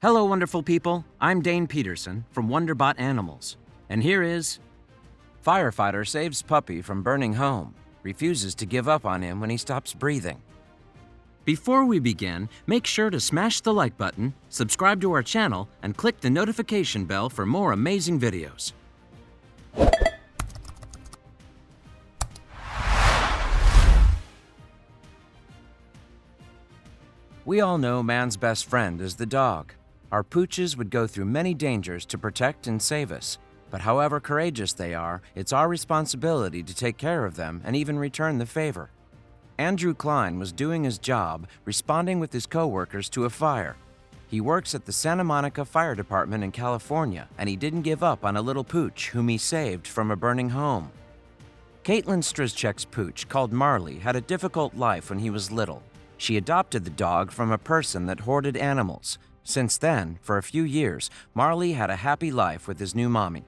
Hello, wonderful people. I'm Dane Peterson from Wonderbot Animals. And here is Firefighter saves puppy from burning home, refuses to give up on him when he stops breathing. Before we begin, make sure to smash the like button, subscribe to our channel, and click the notification bell for more amazing videos. We all know man's best friend is the dog. Our pooches would go through many dangers to protect and save us. But however courageous they are, it's our responsibility to take care of them and even return the favor. Andrew Klein was doing his job, responding with his co-workers to a fire. He works at the Santa Monica Fire Department in California, and he didn't give up on a little pooch whom he saved from a burning home. Caitlin Strizchek's pooch, called Marley, had a difficult life when he was little. She adopted the dog from a person that hoarded animals. Since then, for a few years, Marley had a happy life with his new mommy.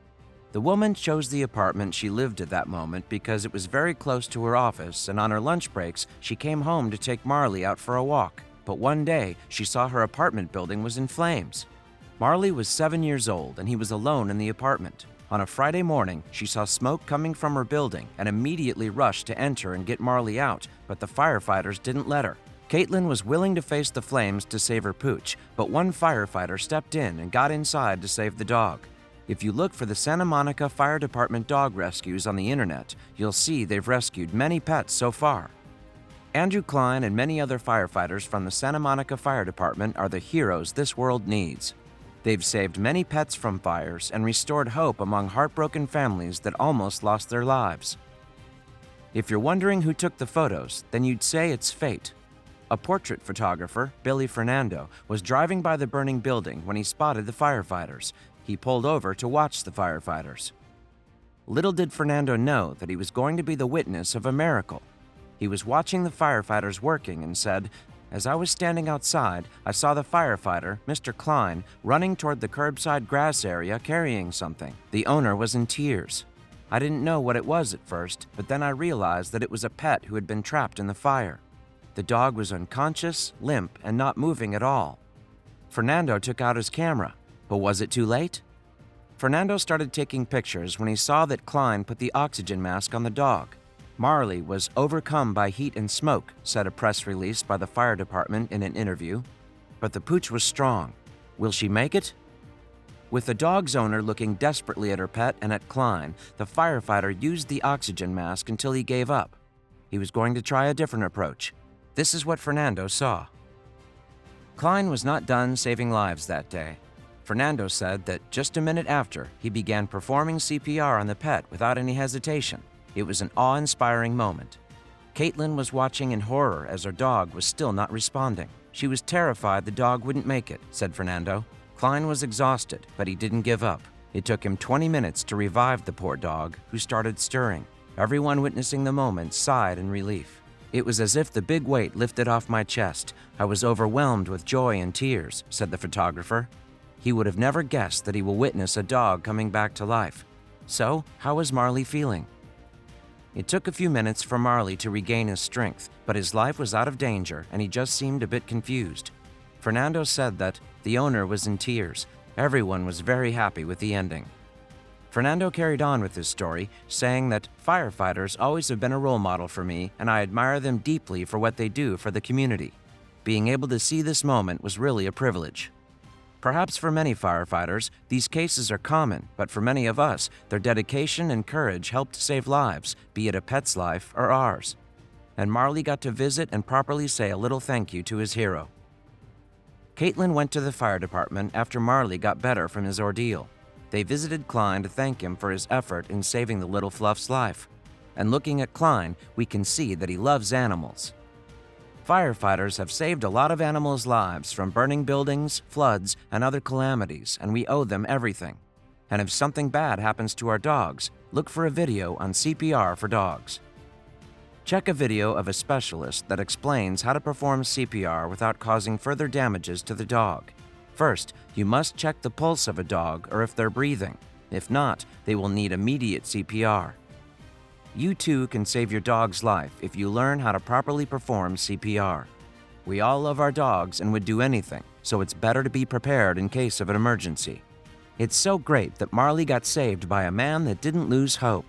The woman chose the apartment she lived at that moment because it was very close to her office, and on her lunch breaks, she came home to take Marley out for a walk. But one day, she saw her apartment building was in flames. Marley was 7 years old, and he was alone in the apartment. On a Friday morning, she saw smoke coming from her building and immediately rushed to enter and get Marley out, but the firefighters didn't let her. Caitlin was willing to face the flames to save her pooch, but one firefighter stepped in and got inside to save the dog. If you look for the Santa Monica Fire Department dog rescues on the internet, you'll see they've rescued many pets so far. Andrew Klein and many other firefighters from the Santa Monica Fire Department are the heroes this world needs. They've saved many pets from fires and restored hope among heartbroken families that almost lost their lives. If you're wondering who took the photos, then you'd say it's fate. A portrait photographer, Billy Fernando, was driving by the burning building when he spotted the firefighters. He pulled over to watch the firefighters. Little did Fernando know that he was going to be the witness of a miracle. He was watching the firefighters working and said, "As I was standing outside, I saw the firefighter, Mr. Klein, running toward the curbside grass area carrying something. The owner was in tears. I didn't know what it was at first, but then I realized that it was a pet who had been trapped in the fire. The dog was unconscious, limp, and not moving at all." Fernando took out his camera, but was it too late? Fernando started taking pictures when he saw that Klein put the oxygen mask on the dog. Marley was overcome by heat and smoke, said a press release by the fire department in an interview. But the pooch was strong. Will she make it? With the dog's owner looking desperately at her pet and at Klein, the firefighter used the oxygen mask until he gave up. He was going to try a different approach. This is what Fernando saw. Klein was not done saving lives that day. Fernando said that just a minute after, he began performing CPR on the pet without any hesitation. It was an awe-inspiring moment. Caitlin was watching in horror as her dog was still not responding. She was terrified the dog wouldn't make it, said Fernando. Klein was exhausted, but he didn't give up. It took him 20 minutes to revive the poor dog, who started stirring. Everyone witnessing the moment sighed in relief. "It was as if the big weight lifted off my chest. I was overwhelmed with joy and tears," said the photographer. He would have never guessed that he will witness a dog coming back to life. So, how was Marley feeling? It took a few minutes for Marley to regain his strength, but his life was out of danger and he just seemed a bit confused. Fernando said that the owner was in tears. Everyone was very happy with the ending. Fernando carried on with his story, saying that firefighters always have been a role model for me and I admire them deeply for what they do for the community. Being able to see this moment was really a privilege. Perhaps for many firefighters, these cases are common, but for many of us, their dedication and courage helped save lives, be it a pet's life or ours. And Marley got to visit and properly say a little thank you to his hero. Caitlin went to the fire department after Marley got better from his ordeal. They visited Klein to thank him for his effort in saving the little fluff's life. And looking at Klein, we can see that he loves animals. Firefighters have saved a lot of animals' lives from burning buildings, floods, and other calamities, and we owe them everything. And if something bad happens to our dogs, look for a video on CPR for dogs. Check a video of a specialist that explains how to perform CPR without causing further damages to the dog. First, you must check the pulse of a dog or if they're breathing. If not, they will need immediate CPR. You too can save your dog's life if you learn how to properly perform CPR. We all love our dogs and would do anything, so it's better to be prepared in case of an emergency. It's so great that Marley got saved by a man that didn't lose hope.